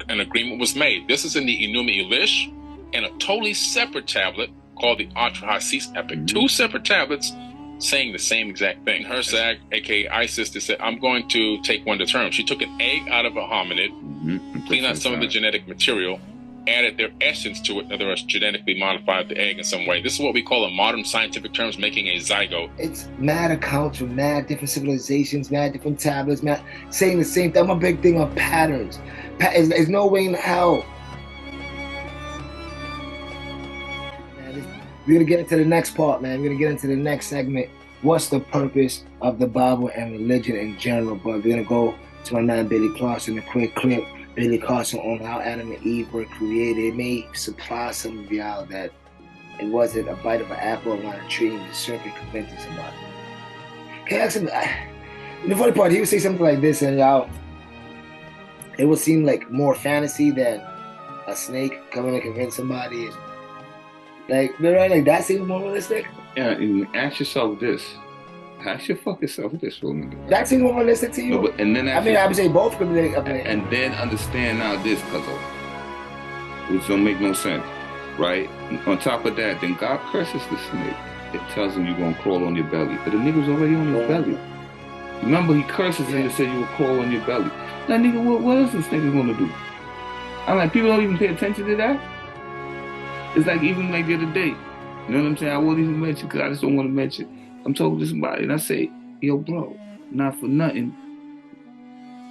an agreement was made. This is in the Enuma Elish and a totally separate tablet called the H.F.C epic. Two separate tablets saying the same exact thing. H.F.C, aka Isis, said, I'm going to take one to term. She took an egg out of a hominid, cleaned out some of the genetic material, added their essence to it. In other words, genetically modified the egg in some way. This is what we call in modern scientific terms making a zygote. It's mad accounts from mad different civilizations, mad different tablets, mad saying the same thing. I'm a big thing on patterns. There's no way in hell. We're gonna get into the next part, man. We're gonna get into the next segment. What's the purpose of the Bible and religion in general? But we're gonna go to my man Billy Carson, a quick clip. Billy Carson on how Adam and Eve were created. It may supply some of y'all that it wasn't a bite of an apple on a tree and the serpent convincing somebody. Okay, ask him. The funny part, he would say something like this, and y'all, it would seem like more fantasy than a snake coming to convince somebody. Like, right? Like that seems more realistic. Yeah, and ask yourself this. Ask your fucking self this for a minute. That seems more realistic to you. No, but, and then I would say both could be. And then understand now this, cuzzo, which don't make no sense, right? On top of that, then God curses the snake. It tells him you're gonna crawl on your belly, but the nigga's already on his belly. Remember, he curses him and said you will crawl on your belly. Now, nigga, what else this nigga gonna do? I'm like, people don't even pay attention to that. It's like even like the other day, you know what I'm saying? I won't even mention because I just don't want to mention. I'm talking to somebody and I say, yo, bro, not for nothing.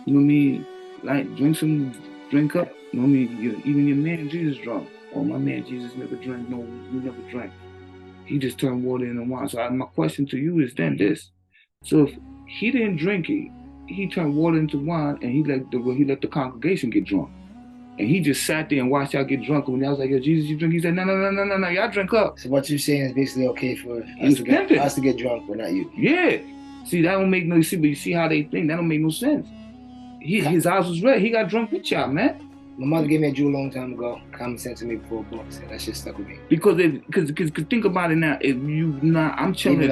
You know what I mean? Like, drink up. You know what I mean? Even your man Jesus drunk. Oh, my man Jesus never drank. No, he never drank. He just turned water into wine. So my question to you is then this. So if he didn't drink it, he turned water into wine and he let the congregation get drunk. And he just sat there and watched y'all get drunk. And when I was like, yo, Jesus, you drink? He said, no, y'all drink up. So what you're saying is basically okay for us to get drunk, but not you. Yeah. See, that don't make no sense. But you see how they think? That don't make no sense. His eyes was red. He got drunk with y'all, man. My mother gave me a Jew a long time ago. Common sense to me before books, and that shit stuck with me. Because think about it now. If you not, I'm chilling.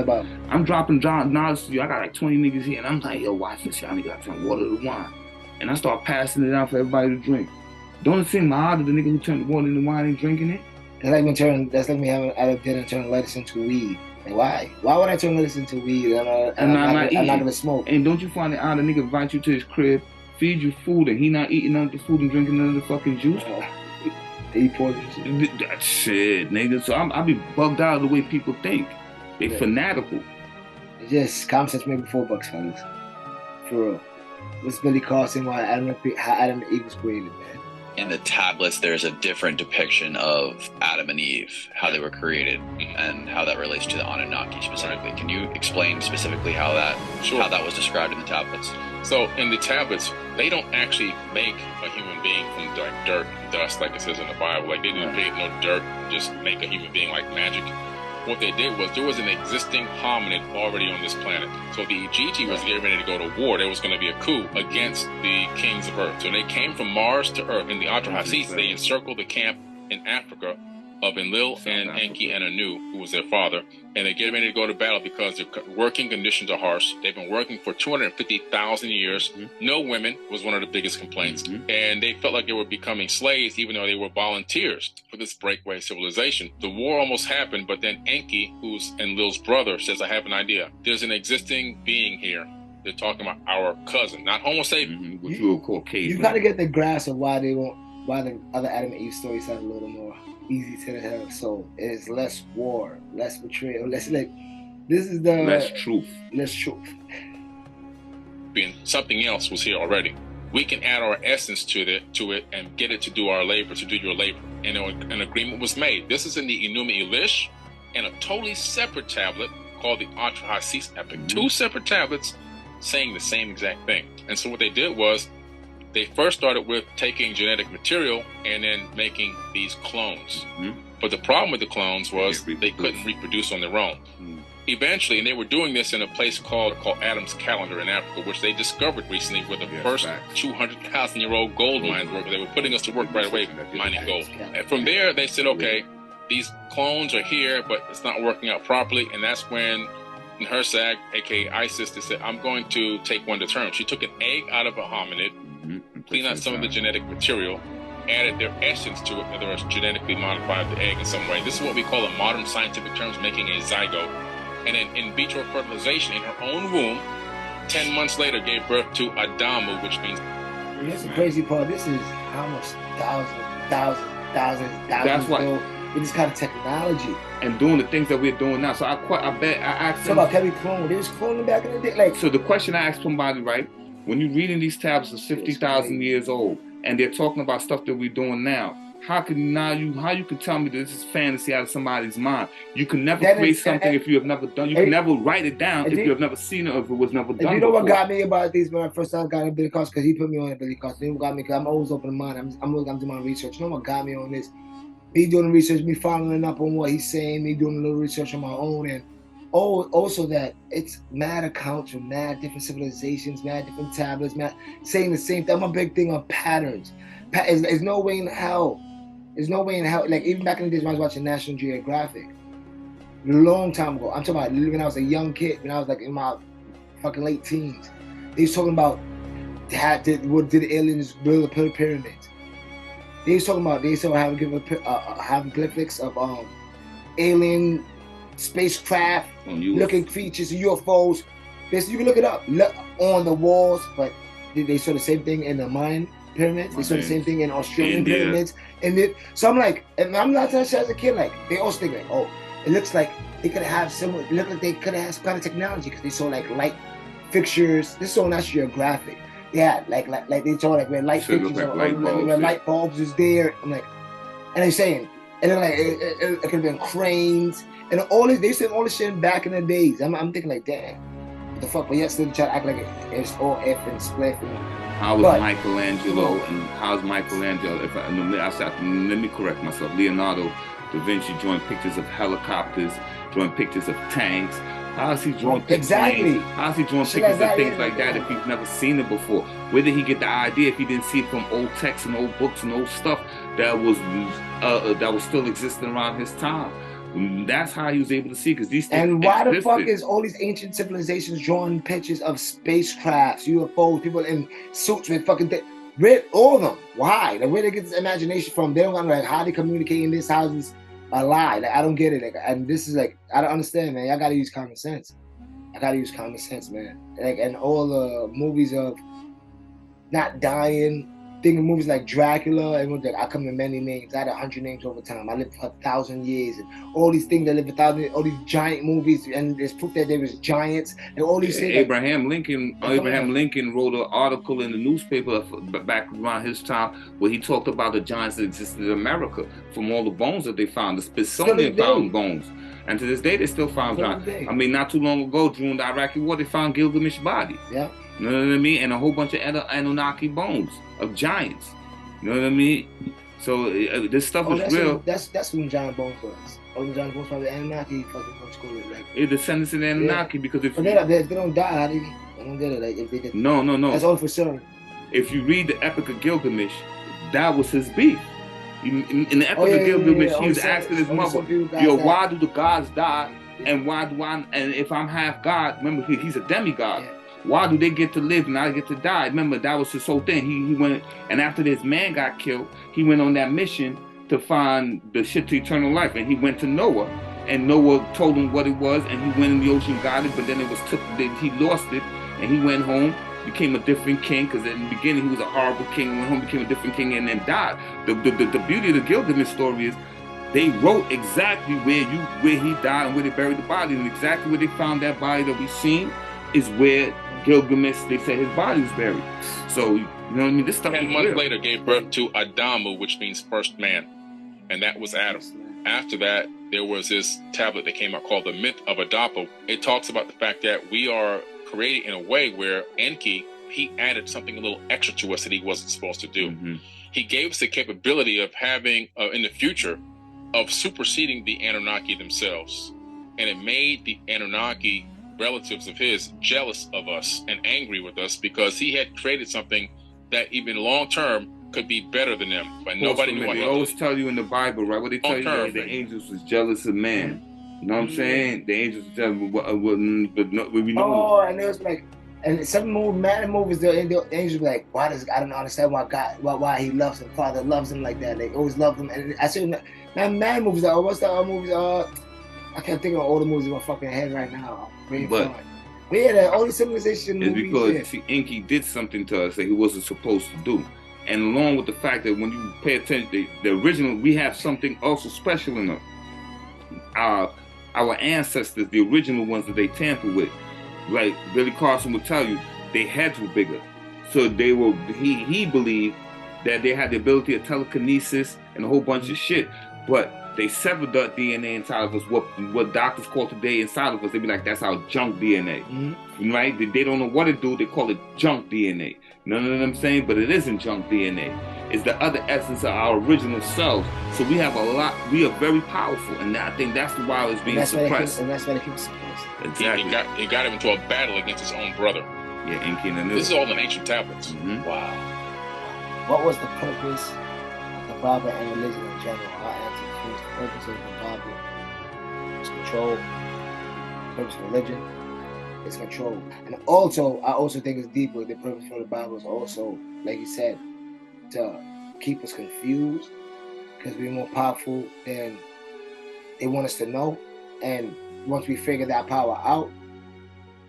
I'm dropping knowledge to you. I got like 20 niggas here, and I'm like, yo, watch this. Y'all niggas got some water to wine, and I start passing it out for everybody to drink. Don't it seem odd that the nigga who turned the water into wine and drinking it? That's like me having out of dinner and turning lettuce into weed. Like, why? Why would I turn lettuce into weed? I'm not gonna smoke. And don't you find it odd a nigga invite you to his crib, feed you food, and he not eating none of the food and drinking none of the fucking juice? They eat poison. That shit, nigga. So I be bugged out of the way people think. They fanatical. It's just common sense maybe $4, fellas. For real. What's Billy Carson? How Adam and Eve was created, man. In the tablets, there's a different depiction of Adam and Eve, how they were created, and how that relates to the Anunnaki specifically. Right. Can you explain specifically how that was described in the tablets? So in the tablets, they don't actually make a human being from like dirt and dust like it says in the Bible. Like they didn't create no dirt, just make a human being like magic. What they did was there was an existing hominid already on this planet. So the Ejiti was getting ready to go to war. There was going to be a coup against the kings of Earth. So they came from Mars to Earth. In the H.F.C, they encircled the camp in Africa of Enlil and Enki and Anu, who was their father. And they get ready to go to battle because their working conditions are harsh. They've been working for 250,000 years. No women was one of the biggest complaints. And they felt like they were becoming slaves, even though they were volunteers for this breakaway civilization. The war almost happened, but then Enki, who's Enlil's brother, says, I have an idea. There's an existing being here. They're talking about our cousin, not Homo sapien. Which you will call caveman. You got to get the grasp of why the other Adam and Eve stories sound a little more easy to the soul. It is less war, less betrayal, less like this is the less truth. Being something else was here already. We can add our essence to it and get it to do our labor, to do your labor. And an agreement was made. This is in the Enuma Elish and a totally separate tablet called the H.F.C epic. Two separate tablets saying the same exact thing. And so what they did was they first started with taking genetic material and then making these clones. But the problem with the clones was they couldn't reproduce on their own. Eventually, and they were doing this in a place called Adam's Calendar in Africa, which they discovered recently where the first 200,000-year-old gold mines were. They were putting us to work right away mining gold. And from there, they said, okay, these clones are here, but it's not working out properly. And that's when H.F.C, aka Isis, said, I'm going to take one to term. She took an egg out of a hominid, cleaned out some of the genetic material, added their essence to it, in other words, genetically modified the egg in some way. This is what we call in modern scientific terms making a zygote. And then in vitro fertilization in her own womb, 10 months later gave birth to Adamu, which means... Here's the crazy part. This is how much thousands That's why. ago with this kind of technology. And doing the things that we're doing now. So I asked him... about heavy clone. They was cloning back in the day. Like, so the question I asked somebody, right? When you're reading these tablets of 50,000 years old, and they're talking about stuff that we're doing now, how you can tell me that this is fantasy out of somebody's mind? You can never create something if you have never done. You can never write it down if you have never seen it or if it was never done. You know what got me about these when I first started got a Billy Cost, because he put me on a Billy Cost. You know what got me? Because I'm always open mind. I'm doing my research. You know what got me on this? Me doing the research, me following up on what he's saying, me doing a little research on my own, and also that it's mad accounts from mad different civilizations, mad different tablets, mad saying the same thing. I'm a big thing on patterns. There's no way in hell. There's no way in hell. Like even back in the days when I was watching National Geographic, a long time ago. I'm talking about when I was a young kid, when I was like in my fucking late teens. They was talking about what did the aliens build the pyramids? They was talking about they still have hieroglyphics of alien spacecraft looking creatures, UFOs. You can look it up. Look on the walls, but they saw the same thing in the Mayan pyramids. They saw the same thing in Australian pyramids. So I'm like, and I'm not touched as a kid. Like they also think like, oh, it looks like they could have similar. It looked like they could have some kind of technology because they saw like light fixtures. This is all National Geographic. Yeah, like they saw like where light fixtures where light bulbs is there. I'm like, and they're saying, and then like it could have been cranes and all this. They said all this shit back in the days. I'm thinking like, damn, what the fuck? But yet still try to act like it's all F and spliff. How was Michelangelo? And how's Michelangelo? Let me correct myself. Leonardo da Vinci drawing pictures of helicopters, drawing pictures of tanks. How is he drawing pictures? Exactly. How is he drawing pictures of things like that if he's never seen it before? Where did he get the idea if he didn't see it from old texts and old books and old stuff that was still existing around his time? That's how he was able to see, because these things And why the fuck is all these ancient civilizations drawing pictures of spacecrafts, UFOs, people in suits with fucking all of them? Why? Like, where they get this imagination from? They don't know like how they communicate in this house is a lie. Like, I don't get it. Like, and this is like, I don't understand, man. Y'all gotta use common sense. I gotta use common sense, man. Like, and all the movies of not dying. Thinking movies like Dracula, everyone's like, I come in many names. I had 100 names over time. I lived for 1,000 years, and all these things that live 1,000 years, all these giant movies, and there's proof that there was giants, and all these things. Abraham Lincoln wrote an article in the newspaper back around his time where he talked about the giants that existed in America from all the bones that they found. The Smithsonian found bones, and to this day they still found giants. I mean, not too long ago during the Iraqi War, they found Gilgamesh's body. Yeah. You know what I mean? And a whole bunch of Anunnaki bones of giants. You know what I mean? So this stuff is real. That's when giant bones was. When giant bones probably Anunnaki fucking what's called like. It's descendants of the Anunnaki because if they don't die, how do you? I don't get it. Like if they get, no. That's all for sure. If you read the Epic of Gilgamesh, that was his beef. In the Epic of Gilgamesh, he was asking his mother, "Yo, why do the gods die? And why do I? And if I'm half god, remember he's a demigod." Yeah. Why do they get to live and I get to die? Remember, that was his whole thing. He went, and after this man got killed, he went on that mission to find the shit to eternal life. And he went to Noah, and Noah told him what it was, and he went in the ocean, got it, but then he lost it, and he went home, became a different king, because in the beginning he was a horrible king, went home, became a different king, and then died. The beauty of the Gilgamesh story is they wrote exactly where he died and where they buried the body, and exactly where they found that body that we seen is where Gilgamesh, they said his body was buried. So, you know what I mean? This stuff 10 months later gave birth to Adamu, which means first man. And that was Adam. After that, there was this tablet that came out called the Myth of Adapu. It talks about the fact that we are created in a way where Enki, he added something a little extra to us that he wasn't supposed to do. Mm-hmm. He gave us the capability of having, in the future, of superseding the Anunnaki themselves. And it made the Anunnaki relatives of his jealous of us and angry with us because he had created something that even long term could be better than them, but nobody knew what. They always tell you in the Bible, right? What they tell you, the angels was jealous of man. You know what I'm saying? The angels was jealous, but no, we know. Oh, and it was like And some movies, the angels be like, why does I don't understand why God, why he loves him, Father loves him like that. They always love him. And I said, man, mad movies. What's the other movies? I can't think of all the movies in my fucking head right now. But yeah, the only civilization is movies. Because see, Inky did something to us that he wasn't supposed to do. And along with the fact that when you pay attention, the original, we have something also special in us. Our ancestors, the original ones that they tampered with, like Billy Carson would tell you, their heads were bigger. So they were. He believed that they had the ability of telekinesis and a whole bunch of shit, but they severed that DNA inside of us. What doctors call today inside of us, they be like, that's our junk DNA, right? They don't know what to do. They call it junk DNA. You know what I'm saying? But it isn't junk DNA. It's the other essence of our original selves. So we have a lot. We are very powerful, and I think that's why it's being suppressed. And that's why they keep suppressed. Exactly. He got him into a battle against his own brother. Yeah, Inky and the This is all in ancient tablets. Wow. What was the purpose of the Bible and religion in general? Our answer is the purpose of the Bible is control. The purpose of religion is control. And also, I also think it's deeper. The purpose for the Bible is also, like you said, to keep us confused because we're more powerful than they want us to know. And once we figure that power out,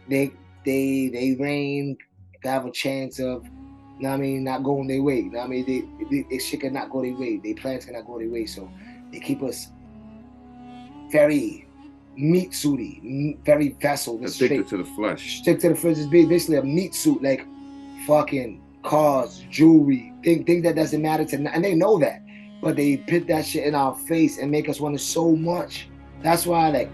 they reign, they have a chance of, you know what I mean, not going their way. You know what I mean? They shit cannot go their way. Their plans cannot go their way. So they keep us very meat suity, very vessel. Addicted to the flesh. Stick to the flesh is basically a meat suit, like fucking cars, jewelry, things that doesn't matter to, and they know that, but they put that shit in our face and make us want it so much. That's why, like,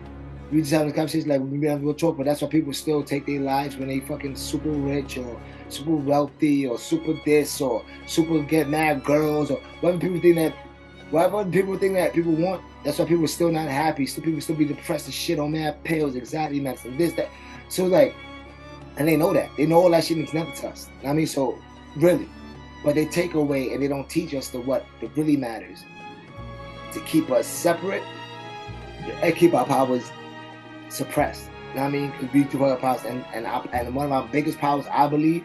we just having a conversation, like, we'll talk, but that's why people still take their lives when they fucking super rich or super wealthy or super this or super get mad girls or whatever people think that people want. That's why people are still not happy. People still be depressed and shit on mad pills, anxiety medicine, this, that. So like, and they know that. They know all that shit means nothing to us. I mean, so really, but they take away and they don't teach us what really matters. To keep us separate and keep our powers suppressed. You know what I mean? Because we do our powers, and one of our biggest powers, I believe,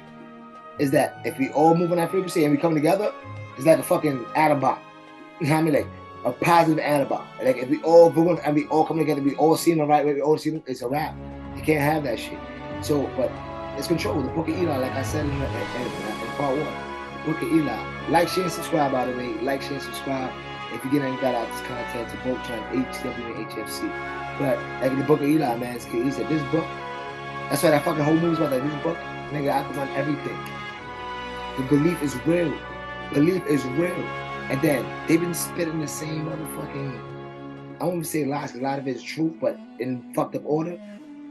is that if we all move on that frequency and we come together, it's like a fucking atom bomb. You know what I mean? Like a positive atom bomb. Like if we all move and we all come together, we all see them the right way, we all see them, it's a wrap. You can't have that shit. So, but it's control. The Book of Eli, like I said in part 1, the Book of Eli. Like, share, and subscribe, by the way. Like, share, and subscribe. If you get any value out of this content, to both channels, HW and H.F.C. But like the Book of Eli, man, he said this book. That's why that fucking whole movie's about that. This book, nigga, I can run everything. The belief is real. Belief is real. And then they've been spitting the same motherfucking, I won't say lies, because a lot of it is truth, but in fucked up order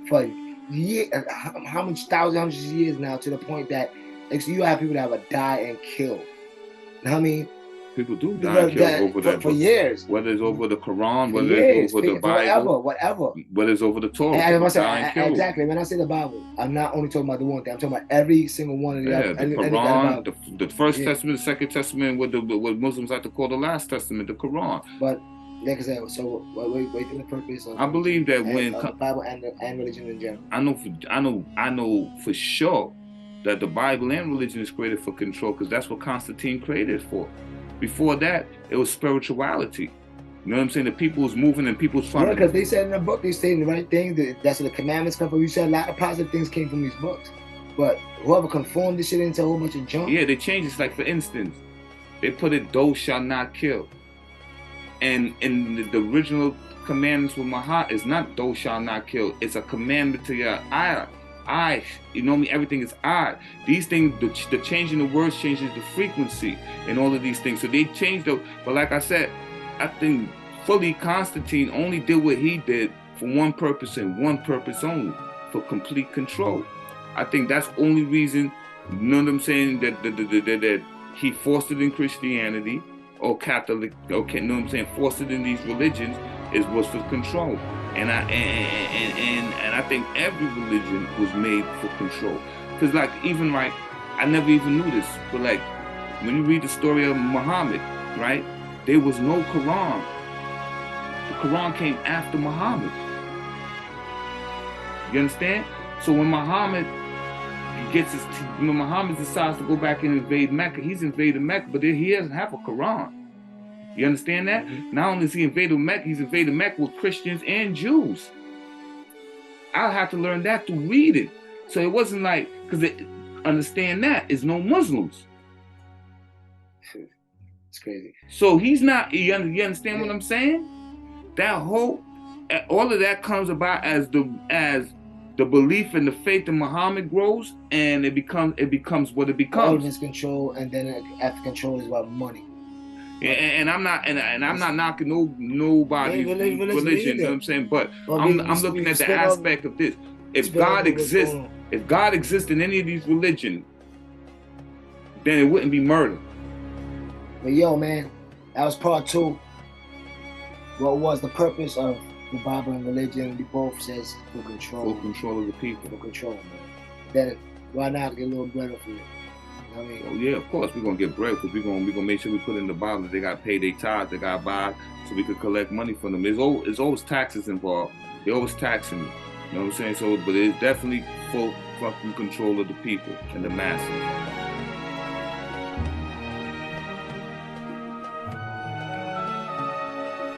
for years, how much thousands of years now, to the point that like, so you have people that will die and kill. You know what I mean? People do die and kill over that for years. Whether it's over the Quran, whether it's over the Bible, whatever. Whether it's over the Torah. Exactly. When I say the Bible, I'm not only talking about the one thing. I'm talking about every single one of the other. The Quran, the First Testament, the Second Testament, what Muslims like to call the Last Testament, the Quran. But like I said, so what do the purpose of? I believe that when the Bible and religion in general. I know for sure that the Bible and religion is created for control, because that's what Constantine created for. Before that, it was spirituality. You know what I'm saying? The people was moving and people was trying to... because they said in the book, they say the right thing. That's where the commandments come from. You said a lot of positive things came from these books. But whoever conformed this shit into a whole bunch of junk... Yeah, they changed it. Like, for instance, they put it, thou shalt not kill. And in the original commandments with Mahat, is not thou shalt not kill. It's a commandment to your I, you know me, everything is I. These things, the changing the words changes the frequency and all of these things. So they changed the, but like I said, I think fully Constantine only did what he did for one purpose and one purpose only, for complete control. I think that's the only reason, you know what I'm saying, that he forced it in Christianity or Catholic, okay, you know what I'm saying, forced it in these religions, was for control. And I think every religion was made for control. Because like, even right, I never even knew this, but like, when you read the story of Muhammad, right, there was no Quran. The Quran came after Muhammad. You understand? So when Muhammad gets his, Muhammad decides to go back and invade Mecca. He's invaded Mecca, but he doesn't have a Quran. You understand that? Mm-hmm. Not only is he invaded Mecca, he's invaded Mecca with Christians and Jews. I'll have to learn that to read it. So it wasn't like, because understand that, is no Muslims. It's crazy. So he's not, you understand what I'm saying? That whole, all of that comes about as the belief and the faith in Muhammad grows, and it becomes what it becomes. All of this control, and then after control is about money. And I'm not knocking nobody's religion, you know what I'm saying? But I'm looking at the aspect of this. If God exists in any of these religions, then it wouldn't be murder. But yo, man, that was part 2. What was the purpose of the Bible and religion? We both says for control. For control of the people. For control, man. Then why not get a little bread for you? I mean, oh yeah, of course we're gonna get bread, because we're gonna make sure we put in the Bible that they gotta pay their tithes, they gotta buy, so we could collect money from them. There's always taxes involved. They're always taxing you. You know what I'm saying? So, but it's definitely full fucking control of the people and the masses.